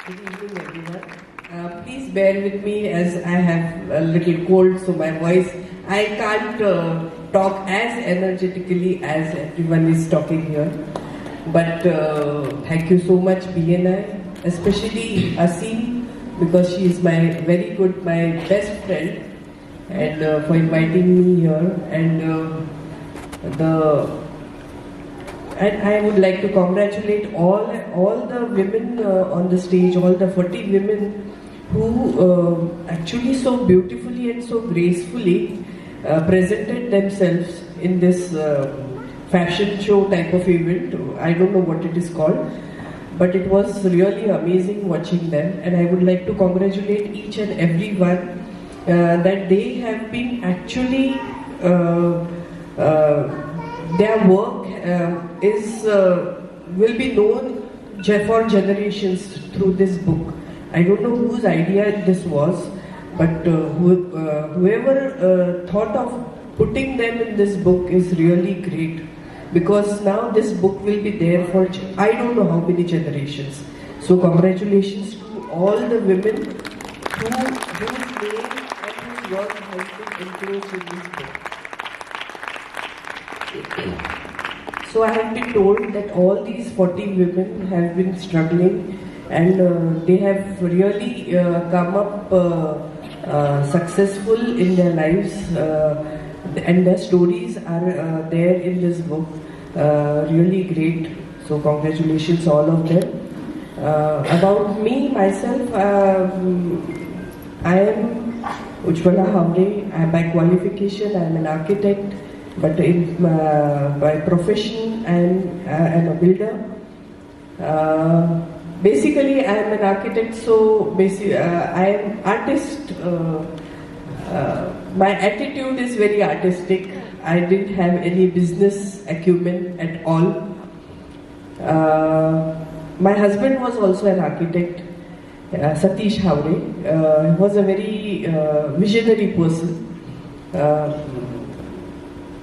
Good evening, everyone. Please bear with me as I have a little cold, so my voice, I can't talk as energetically as everyone is talking here. But thank you so much, BNI, especially Asim, because she is my best friend, and for inviting me here. And I would like to congratulate all the women on the stage, all the 40 women who actually so beautifully and so gracefully presented themselves in this fashion show type of event. I don't know what it is called, but it was really amazing watching them. And I would like to congratulate each and every one that they have been actually their work will be known for generations through this book. I don't know whose idea this was, but whoever thought of putting them in this book is really great, because now this book will be there for I don't know how many generations. So congratulations to all the women whose name and whose work has been enclosed in this book. So I have been told that all these 40 women have been struggling, and they have really come up successful in their lives, and their stories are there in this book. Really great. So congratulations all of them. About me, myself, I am Ujjwala Havre. By qualification, I am an architect. But by profession, I am a builder. Basically, I am an architect, so I am artist. My attitude is very artistic. I didn't have any business acumen at all. My husband was also an architect, Satish Havre. He was a very visionary person.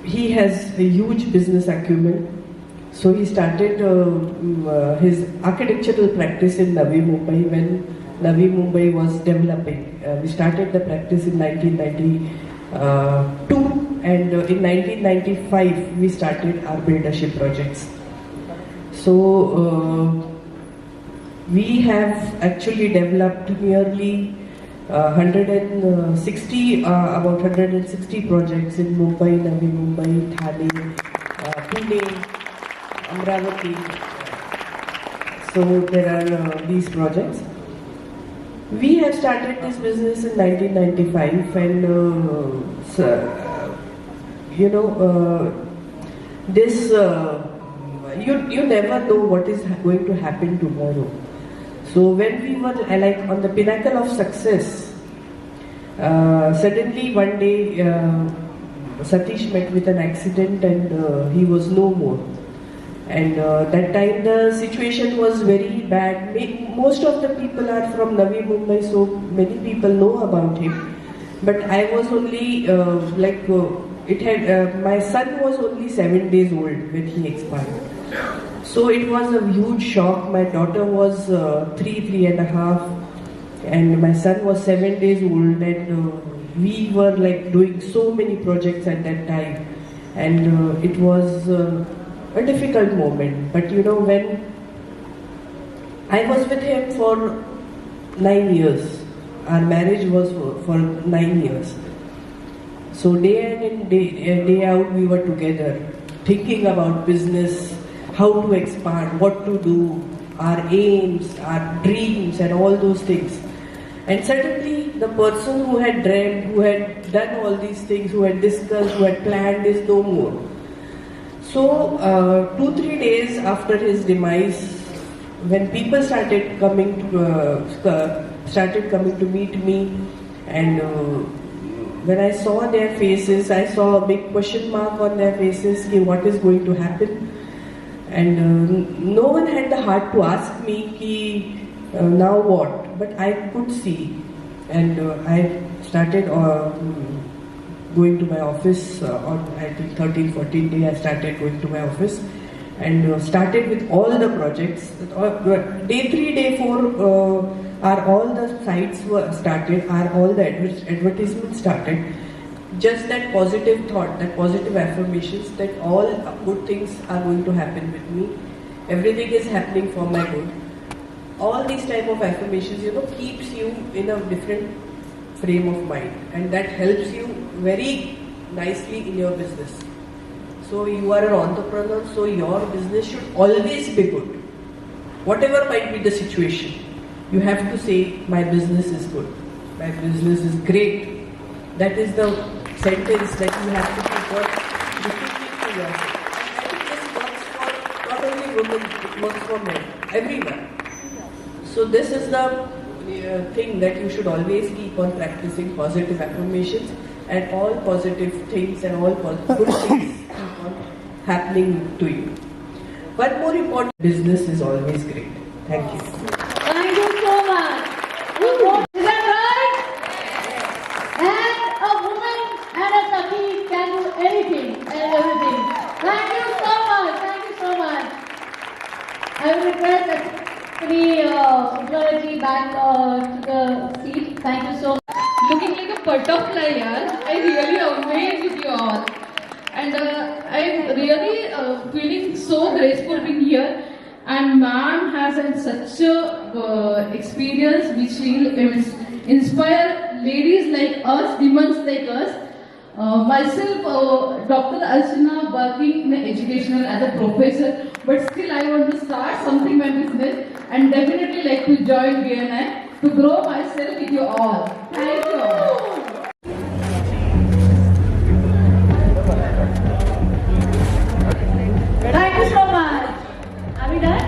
He has a huge business acumen, so he started his architectural practice in Navi Mumbai when Navi Mumbai was developing. We started the practice in 1992, and in 1995 we started our buildership projects. So we have actually developed nearly about 160 projects in Mumbai, Navi Mumbai, Thane, Pune, Amravati. So there are these projects. We have started this business in 1995, and you never know what is going to happen tomorrow. So when we were on the pinnacle of success, suddenly one day Satish met with an accident, and he was no more. And that time the situation was very bad. Most of the people are from Navi Mumbai, so many people know about him. But I was only my son was only 7 days old when he expired. So it was a huge shock. My daughter was 3 and a half, and my son was 7 days old, and we were doing so many projects at that time, and it was a difficult moment. But when I was with him for 9 years, our marriage was for 9 years. So day in and day out we were together, thinking about business, how to expand, what to do, our aims, our dreams, and all those things. And suddenly the person who had dreamt, who had done all these things, who had discussed, who had planned is no more. So 2-3 days after his demise, when people started coming to meet me, and when I saw their faces, I saw a big question mark on their faces, what is going to happen? And no one had the heart to ask me, now what? But I could see, and I started going to my office on I think 13-14 day. I started going to my office, and started with all the projects. Day 3, day 4 are all the sites were started, are all the advertisements started. Just that positive thought, that positive affirmations that all good things are going to happen with me. Everything is happening for my good. All these type of affirmations, keeps you in a different frame of mind, and that helps you very nicely in your business. So you are an entrepreneur, so your business should always be good. Whatever might be the situation, you have to say, my business is good, my business is great. That is the sentence that you have to keep repeating to yourself. And I think this works for not only women, it works for men, everyone. So this is the thing that you should always keep on practicing positive affirmations, and all positive things and all good things keep on happening to you. One more important, business is always great. Thank you. Thank you so much. Is that right? And a woman and a Saki can do anything and everything. Thank you so much. Thank you so much. I will request Ujjwala ji back to the seat. Thank you so much. Looking like a butterfly, yaar. I really amazed with you all. And I'm really feeling so graceful being here. And ma'am has had such a experience which will inspire ladies like us, women like us. Myself, Dr. Archana, working in educational as a professor, but still I want to start something my business and definitely like to join BNI to grow myself with you all. Thank you all. Thank you so much. Are we done?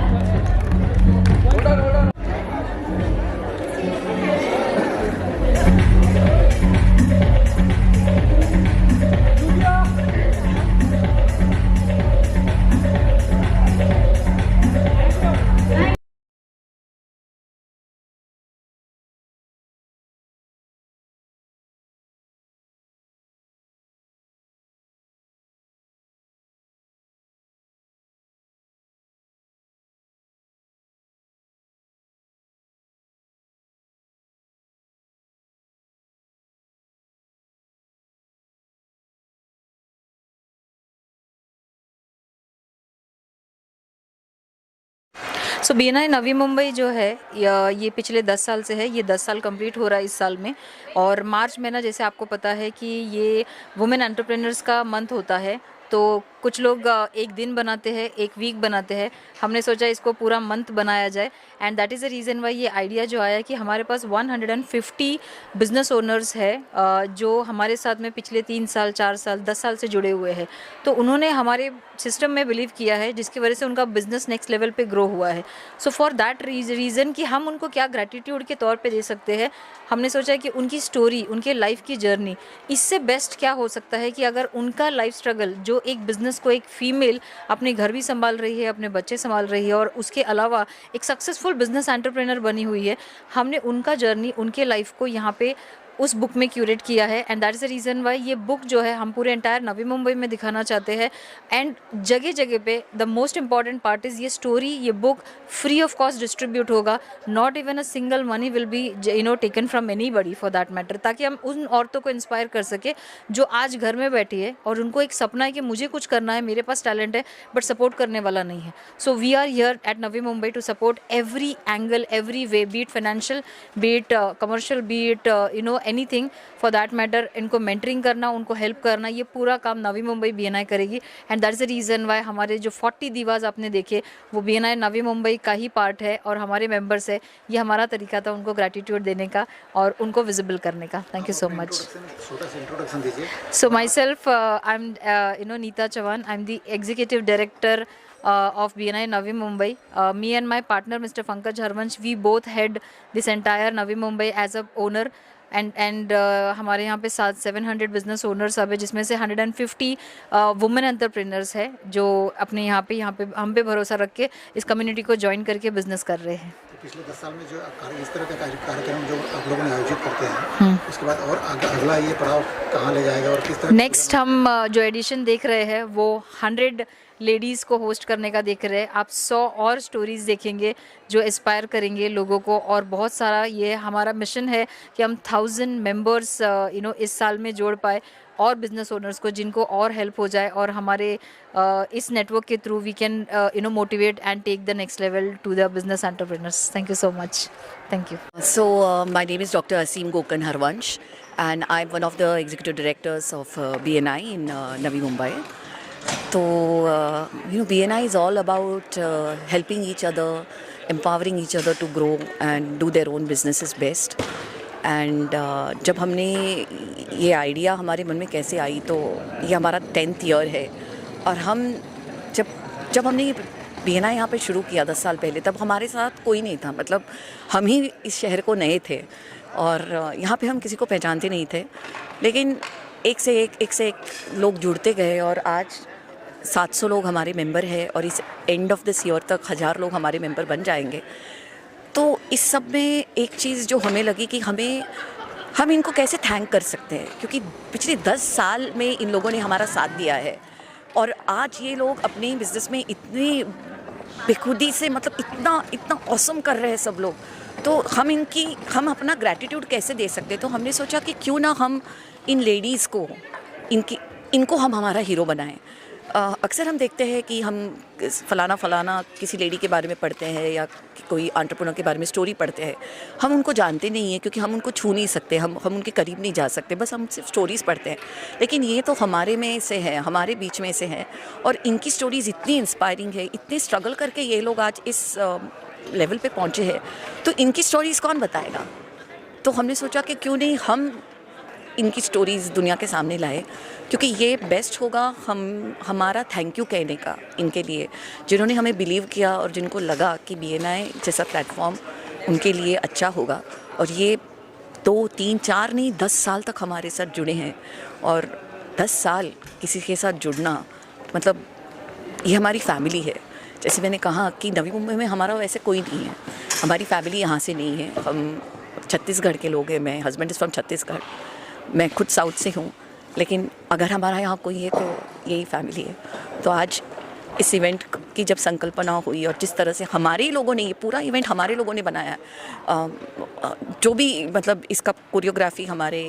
So BNI Navi Mumbai जो है ये पिछले 10 साल से है, ये 10 साल complete हो रहा है इस साल में। और मार्च महीना जैसे आपको पता है कि ये वुमेन एंटरप्रेन्योर्स का मंथ होता है, तो कुछ लोग एक दिन बनाते हैं, एक वीक बनाते हैं। हमने सोचा इसको पूरा मंथ बनाया जाए, and that is the reason Y ये आइडिया जो आया कि हमारे पास 150 बिजनेस ओनर्स है जो हमारे साथ में पिछले 3 साल, 4 साल, 10 साल से जुड़े हुए हैं। तो उन्होंने हमारे सिस्टम में बिलीव किया है, जिसकी वजह से उनका बिजनेस नेक्स्ट लेवल पे ग्रो हुआ है। सो फॉर दैट रीज़न कि हम उनको क्या ग्रैटिट्यूड के तौर पे दे सकते हैं, हमने सोचा कि उनकी स्टोरी, उनके लाइफ की जर्नी, इससे बेस्ट क्या हो सकता है कि अगर उनका लाइफ स्ट्रगल, जो एक बिज़नेस को एक फीमेल अपने घर भी संभाल रही है, अपने बच्चे संभाल रही है और उसके अलावा एक सक्सेसफुल बिजनेस एंटरप्रेन्योर बनी हुई है, हमने उनका जर्नी, उनके लाइफ को यहाँ पे उस बुक में क्यूरेट किया है। And that is the reason Y ये बुक जो है हम पूरे एंटायर नवी मुंबई में दिखाना चाहते हैं। एंड जगह जगह पे the most important part is ये स्टोरी, ये book free of cost distribute होगा। Not even a single money will be taken from anybody for that matter, ताकि हम उन औरतों को इंस्पायर कर सके जो आज घर में बैठी है और उनको एक सपना है कि मुझे कुछ करना है, मेरे पास टैलेंट है, बट सपोर्ट करने वाला नहीं है। So we are here at Navi Mumbai to support every angle, every way, be it financial, be it commercial, be it anything for that matter. इनको मेंटरिंग करना, उनको हेल्प करना, ये पूरा काम नवी मुंबई BNI करेगी। And that is the reason why हमारे जो 40 दीवाज आपने देखे वो BNI नवी मुंबई का ही पार्ट है और हमारे मेंबर्स है। ये हमारा तरीका था उनको ग्रैटिट्यूड देने का और उनको विजिबल करने का। Thank you so much. So myself, I am Neeta Chauhan, I am the executive director of BNI Navi Mumbai. Me and my partner Mr. Pankaj Harvansh, we both head this entire Navi Mumbai as a owner. And हमारे यहाँ पे 700 business owners अब है, जिसमें से 150 women entrepreneurs है जो अपने यहाँ पे हम पे भरोसा रख के इस कम्युनिटी को ज्वाइन करके बिजनेस कर रहे हैं। पिछले 10 साल में जो इस तरह का कार्यक्रम जो आप लोगों ने आयोजित करते हैं, उसके बाद और अगला ये पड़ाव कहाँ ले जाएगा और किस तरह? नेक्स्ट हम जो एडिशन देख रहे हैं वो 100 लेडीज़ को होस्ट करने का देख रहे हैं। आप 100 और स्टोरीज़ देखेंगे जो इंस्पायर करेंगे लोगों को, और बहुत सारा ये हमारा मिशन है कि हम 1000 मेंबर्स इस साल में जोड़ पाए और बिजनेस ओनर्स को, जिनको और हेल्प हो जाए, और हमारे इस नेटवर्क के through we can motivate and take the next level to the business entrepreneurs. Thank you so much. Thank you. So, my name is Dr. Aseem Gokan Harvansh, and I'm one of the executive directors of BNI in Navi Mumbai. So, BNI is all about helping each other, empowering each other to grow and do their own businesses best. And जब हमने ये idea हमारे मन में कैसे आई, तो ये हमारा 10th ईयर है, और हम जब हमने ये BNI यहाँ पे शुरू किया 10 साल पहले, तब हमारे साथ कोई नहीं था, मतलब हम ही इस शहर को नए थे और यहाँ पे हम किसी को पहचानते नहीं थे, लेकिन एक से एक लोग जुड़ते गए और आज 700 लोग हमारे मेंबर हैं, और इस एंड ऑफ दिस ईयर तक 1000 लोग हमारे मेंबर बन जाएंगे। तो इस सब में एक चीज़ जो हमें लगी कि हम इनको कैसे थैंक कर सकते हैं, क्योंकि पिछले 10 साल में इन लोगों ने हमारा साथ दिया है, और आज ये लोग अपने बिज़नेस में इतनी बेखुदी से, मतलब इतना ऑसम कर रहे हैं सब लोग। तो हम अपना ग्रैटिट्यूड कैसे दे सकते हैं, तो हमने सोचा कि क्यों ना हम इन लेडीज़ को इनको हम हमारा हीरो बनाएं। अक्सर हम देखते हैं कि हम फलाना किसी लेडी के बारे में पढ़ते हैं या कोई एंटरप्रेन्योर के बारे में स्टोरी पढ़ते हैं, हम उनको जानते नहीं हैं, क्योंकि हम उनको छू नहीं सकते, हम उनके करीब नहीं जा सकते, बस हम सिर्फ स्टोरीज़ पढ़ते हैं। लेकिन ये तो हमारे में से है, हमारे बीच में से है, और इनकी स्टोरीज़ इतनी इंस्पायरिंग है, इतने स्ट्रगल करके ये लोग आज इस लेवल पे पहुँचे हैं, तो इनकी स्टोरीज़ कौन बताएगा। तो हमने सोचा कि क्यों नहीं हम इनकी स्टोरीज़ दुनिया के सामने लाए, क्योंकि ये बेस्ट होगा हमारा थैंक यू कहने का इनके लिए, जिन्होंने हमें बिलीव किया और जिनको लगा कि BNI जैसा प्लेटफॉर्म उनके लिए अच्छा होगा। और ये 2, 3, 4 नहीं 10 साल तक हमारे साथ जुड़े हैं, और 10 साल किसी के साथ जुड़ना, मतलब ये हमारी फैमिली है। जैसे मैंने कहा कि नवी मुंबई में हमारा वैसे कोई नहीं है, हमारी फैमिली यहाँ से नहीं है, हम छत्तीसगढ़ के लोग हैं, मैं हस्बैंड इज़ फ्रॉम छत्तीसगढ़, मैं खुद साउथ से हूँ, लेकिन अगर हमारा यहाँ कोई है तो यही फैमिली है। तो आज इस इवेंट की जब संकल्पना हुई, और जिस तरह से हमारे ही लोगों ने, ये पूरा इवेंट हमारे लोगों ने बनाया, जो भी मतलब इसका कोरियोग्राफी हमारे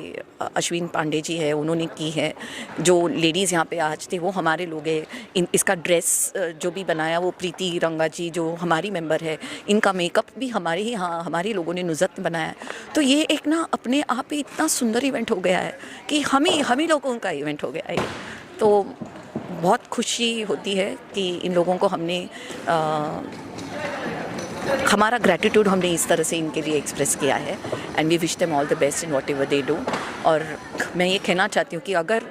अश्विन पांडे जी है, उन्होंने की है, जो लेडीज़ यहाँ पे आज थे वो हमारे लोग हैं, इसका ड्रेस जो भी बनाया वो प्रीति रंगा जी जो हमारी मेंबर है, इनका मेकअप भी हमारे लोगों ने नुज़त बनाया। तो ये एक ना अपने आप ही इतना सुंदर इवेंट हो गया है कि हम ही लोगों का इवेंट हो गया है। तो बहुत खुशी होती है कि इन लोगों को हमने हमारा ग्रैटिट्यूड हमने इस तरह से इनके लिए एक्सप्रेस किया है, and we wish them all the best in whatever they do. और मैं ये कहना चाहती हूँ कि अगर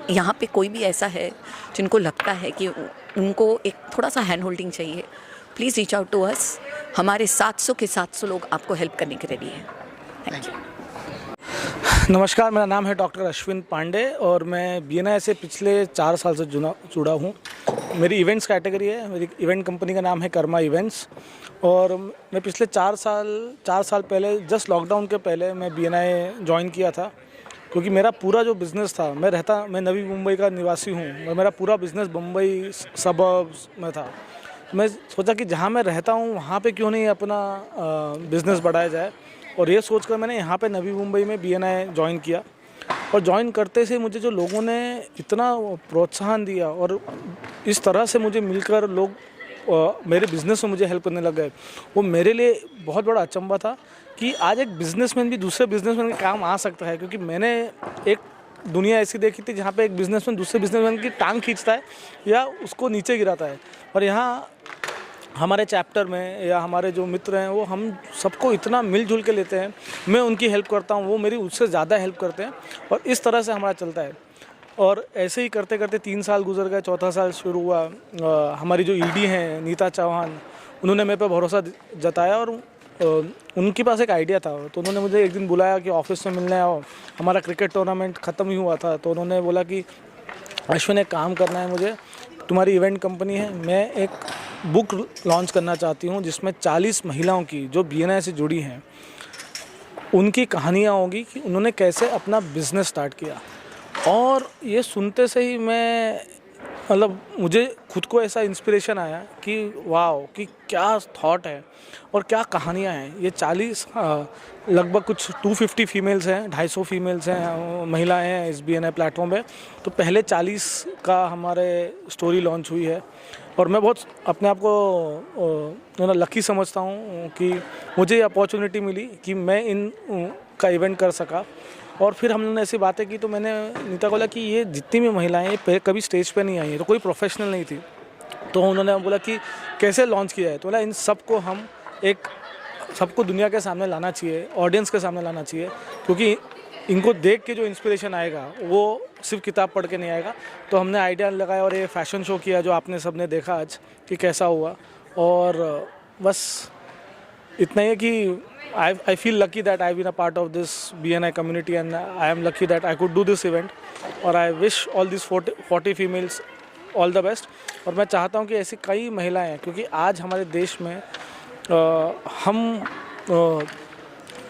यहाँ पे कोई भी ऐसा है जिनको लगता है कि उनको एक थोड़ा सा हैंड होल्डिंग चाहिए, please reach out to us. हमारे 700 के 700 लोग आपको हेल्प करने के रेडी हैं। Thank you. नमस्कार, मेरा नाम है डॉक्टर अश्विन पांडे, और मैं BNI से पिछले 4 साल से जुड़ा हूँ। मेरी इवेंट्स कैटेगरी है, मेरी इवेंट कंपनी का नाम है कर्मा इवेंट्स, और मैं पिछले 4 साल पहले, जस्ट लॉकडाउन के पहले मैं BNI ज्वाइन किया था, क्योंकि मेरा पूरा जो बिज़नेस था, मैं नवी मुंबई का निवासी हूँ, और मेरा पूरा बिज़नेस मुंबई सबर्ब्स में था। मैं सोचा कि जहाँ मैं रहता हूँ वहाँ पे क्यों नहीं अपना बिज़नेस बढ़ाया जाए, और ये सोचकर मैंने यहाँ पे नवी मुंबई में BNI ज्वाइन किया। और ज्वाइन करते से मुझे जो लोगों ने इतना प्रोत्साहन दिया, और इस तरह से मुझे मिलकर लोग मेरे बिज़नेस में मुझे हेल्प करने लग गए, वो मेरे लिए बहुत बड़ा अचंभा था कि आज एक बिज़नेसमैन भी दूसरे बिज़नेसमैन के काम आ सकता है। क्योंकि मैंने एक दुनिया ऐसी देखी थी जहाँ पे एक बिज़नेसमैन दूसरे बिज़नेसमैन की टांग खींचता है या उसको नीचे गिराता है, और यहाँ हमारे चैप्टर में या हमारे जो मित्र हैं वो हम सबको इतना मिलजुल के लेते हैं। मैं उनकी हेल्प करता हूँ, वो मेरी उससे ज़्यादा हेल्प करते हैं, और इस तरह से हमारा चलता है। और ऐसे ही करते करते 3 साल गुजर गए, 4था साल शुरू हुआ। हमारी जो ED हैं नीता चौहान, उन्होंने मेरे पे भरोसा जताया, और उनके पास एक आइडिया था, तो उन्होंने मुझे एक दिन बुलाया कि ऑफिस में मिलने आओ। हमारा क्रिकेट टूर्नामेंट ख़त्म ही हुआ था, तो उन्होंने बोला कि अश्विन एक काम करना है मुझे, तुम्हारी इवेंट कंपनी है, मैं एक बुक लॉन्च करना चाहती हूँ जिसमें 40 महिलाओं की जो BNI से जुड़ी हैं उनकी कहानियाँ होंगी कि उन्होंने कैसे अपना बिजनेस स्टार्ट किया। और ये सुनते से ही मैं मतलब मुझे खुद को ऐसा इंस्पिरेशन आया कि वाओ कि क्या थॉट है और क्या कहानियाँ हैं। ये 40 लगभग कुछ 250 फीमेल्स हैं, 250 फीमेल्स हैं, महिलाएं हैं इस BNI प्लेटफॉर्म पे। तो पहले 40 का हमारे स्टोरी लॉन्च हुई है और मैं बहुत अपने आप को लकी समझता हूँ कि मुझे ये अपॉर्चुनिटी मिली कि मैं इन का इवेंट कर सका। और फिर हमने ऐसी बातें की तो मैंने नीता को बोला कि ये जितनी भी महिलाएं ये कभी स्टेज पे नहीं आई हैं, तो कोई प्रोफेशनल नहीं थी। तो उन्होंने बोला कि कैसे लॉन्च किया है, तो बोला इन सबको हम सबको दुनिया के सामने लाना चाहिए, ऑडियंस के सामने लाना चाहिए, क्योंकि इनको देख के जो इंस्पिरेशन आएगा वो सिर्फ किताब पढ़ के नहीं आएगा। तो हमने आइडिया लगाया और ये फैशन शो किया जो आपने सबने देखा आज कि कैसा हुआ। और बस इतना ही है कि I feel lucky that I've been a part of this BNI community and I am lucky that I could do this event और I wish all these 40 females all the best। और मैं चाहता हूँ कि ऐसी कई महिलाएं हैं, क्योंकि आज हमारे देश में हम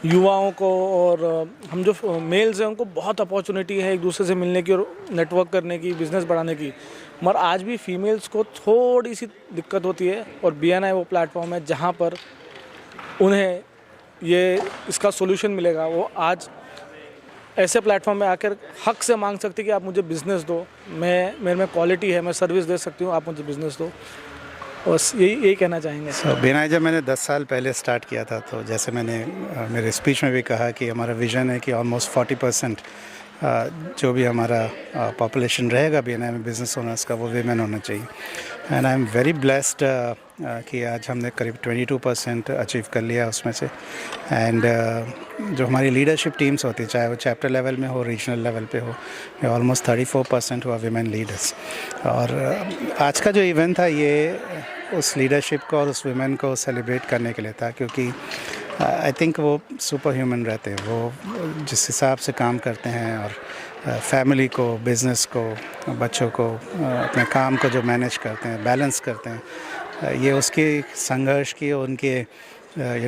युवाओं को और हम जो मेल्स हैं उनको बहुत अपॉर्चुनिटी है एक दूसरे से मिलने की और नेटवर्क करने की, बिज़नेस बढ़ाने की, मगर आज भी फीमेल्स को थोड़ी सी दिक्कत होती है। और BNI वो प्लेटफॉर्म है जहाँ पर उन्हें ये इसका सोल्यूशन मिलेगा। वो आज ऐसे प्लेटफॉर्म में आकर हक से मांग सकती कि आप मुझे बिज़नेस दो, मेरे में क्वालिटी है, मैं सर्विस दे सकती हूँ, आप मुझे बिज़नेस दो। बस यही कहना चाहेंगे। BNI जब मैंने 10 साल पहले स्टार्ट किया था तो जैसे मैंने मेरे स्पीच में भी कहा कि हमारा विज़न है कि ऑलमोस्ट 40% जो भी हमारा पॉपुलेशन रहेगा BNI में बिज़नेस ओनर्स का वो वीमेन होना चाहिए। And I am very blessed कि आज हमने करीब 22% अचीव कर लिया उसमें से। एंड जो हमारी लीडरशिप टीम्स होती है, चाहे वो चैप्टर लेवल में हो, रीजनल लेवल पे हो, ऑलमोस्ट 34% हुआ वीमेन लीडर्स। और आज का जो इवेंट था ये उस लीडरशिप को और उस वीमेन को सेलिब्रेट करने के लिए था, क्योंकि आई थिंक वो सुपर ह्यूमन रहते हैं। वो जिस हिसाब से काम करते हैं और फैमिली को, बिज़नेस को, बच्चों को, अपने काम को जो मैनेज करते हैं, बैलेंस करते हैं, ये उसकी संघर्ष की और उनके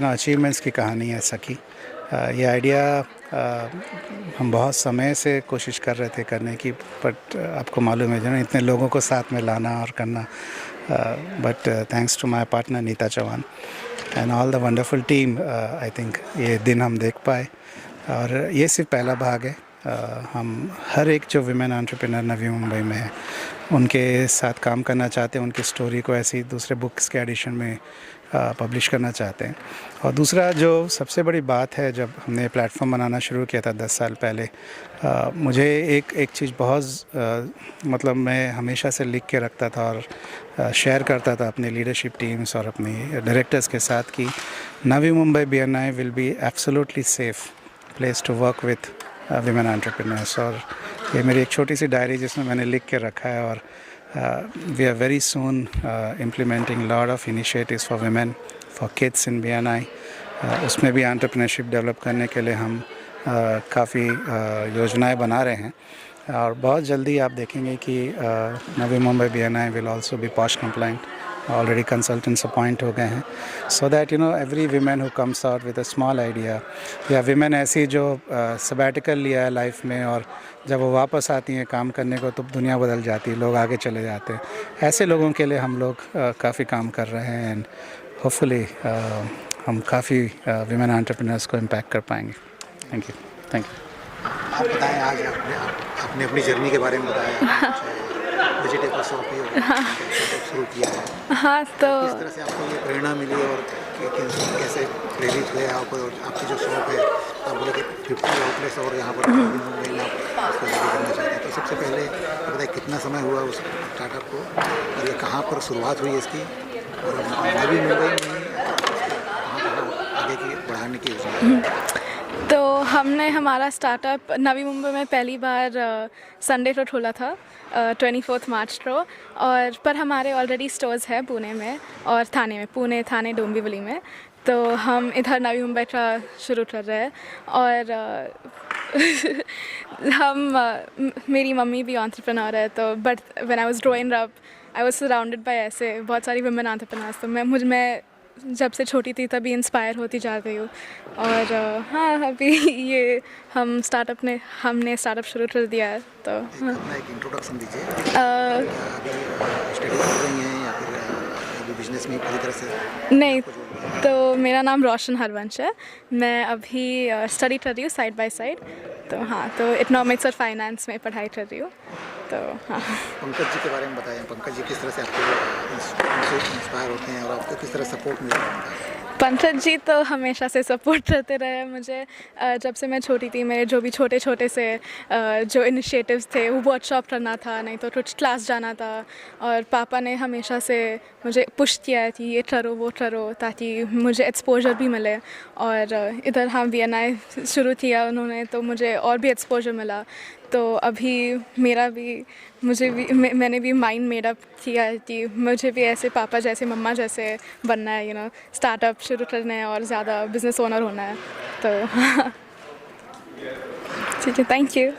अचीवमेंट्स की कहानी है सखी। ये आइडिया हम बहुत समय से कोशिश कर रहे थे करने की, बट आपको मालूम है इतने लोगों को साथ में लाना और करना। But thanks to my partner Neeta Chauhan and all the wonderful team, I think ये दिन हम देख पाए। और ये सिर्फ पहला भाग है। हम हर एक जो विमेन एंटरप्रेन्योर नवी मुंबई में है उनके साथ काम करना चाहते हैं, उनकी स्टोरी को ऐसी दूसरे बुक्स के एडिशन में पब्लिश करना चाहते हैं। और दूसरा जो सबसे बड़ी बात है, जब हमने प्लेटफॉर्म बनाना शुरू किया था 10 साल पहले, मुझे एक चीज़ बहुत मतलब मैं हमेशा से लिख के रखता था और शेयर करता था अपनी लीडरशिप टीम्स और अपनी डायरेक्टर्स के साथ कि Navi Mumbai BNI will be absolutely safe place to work with women entrepreneurs. और ये मेरी एक छोटी सी डायरी जिसमें मैंने लिख के रखा है। और we are very soon implementing lot of initiatives for women, for kids in BNI। उसमें भी एंटरप्रेन्योरशिप डेवलप करने के लिए हम काफ़ी योजनाएं बना रहे हैं। और बहुत जल्दी आप देखेंगे कि Navi Mumbai BNI will also be posh compliant. Already consultants appoint हो गए हैं, so that every women who comes out with a small idea, या वीमेन ऐसी जो सबैटिकल लिया है लाइफ में और जब वो वापस आती हैं काम करने को तो दुनिया बदल जाती है, लोग आगे चले जाते हैं। ऐसे लोगों के लिए हम लोग काफ़ी काम कर रहे हैं एंड होपफुली हम काफ़ी वीमेन एंटरप्रेन्योर्स को इम्पैक्ट कर पाएंगे। Thank you. आप बताएं, आज आपने अपनी जर्नी के बारे में बताया, वेजिटेबल शॉप शुरू किया है। हाँ, तो किस तरह से आपको ये प्रेरणा मिली और कैसे प्रेरित हुए आप? और आपकी जो शॉप है, आप बोले कि 50 आउटलेट्स और यहाँ पर मुंबई में आप उसको जारी करना चाहते हैं, तो सबसे पहले बताइए कितना समय हुआ उस स्टार्टअप को और ये कहाँ पर शुरुआत हुई इसकी, और नवी मुंबई में कहाँ आगे की बढ़ाने की योजना? तो हमने हमारा स्टार्टअप नवी मुंबई में पहली बार संडे को खोला था, 24 मार्च को। और पर हमारे ऑलरेडी स्टोर्स है पुणे में और थाने में, पुणे, थाने, डोंबिवली में। तो हम इधर नवी मुंबई का शुरू कर रहे हैं। और मेरी मम्मी भी एंटरप्रेन्योर है, तो but when I was growing up I was surrounded by ऐसे बहुत सारी वुमेन एंटरप्रेन्योर्स, तो मैं जब से छोटी थी तभी इंस्पायर होती जा रही हूँ। और हाँ, अभी ये हमने स्टार्टअप शुरू कर दिया है, तो हाँ। अपना एक इंट्रोडक्शन दीजिए। अभी स्टडी कर रही हैं या फिर अभी बिजनेस में पूरी तरह से? नहीं, तो मेरा नाम रोशन हरवंश है। मैं अभी स्टडी कर रही हूँ साइड बाय साइड, तो हाँ, तो इकोनॉमिक्स और फाइनेंस में पढ़ाई कर रही हूँ, तो हाँ। पंकज जी के बारे में बताएं, पंकज जी किस तरह से आपको इंस्पायर होते हैं और आपको किस तरह सपोर्ट मिलता है? पंकज जी तो हमेशा से सपोर्ट करते रहे मुझे। जब से मैं छोटी थी, मेरे जो भी छोटे छोटे से जो इनिशिएटिव्स थे, वो वर्कशॉप करना था, नहीं तो कुछ क्लास जाना था, और पापा ने हमेशा से मुझे पुश किया है कि ये करो वो करो, ताकि मुझे एक्सपोजर भी मिले। और इधर हाँ BNI शुरू किया उन्होंने, तो मुझे और भी एक्सपोजर मिला। तो अभी मैंने भी माइंड मेड अप किया है कि मुझे भी ऐसे पापा जैसे, मम्मा जैसे बनना है, स्टार्टअप शुरू करना है और ज़्यादा बिजनेस ओनर होना है, तो ठीक है, थैंक यू।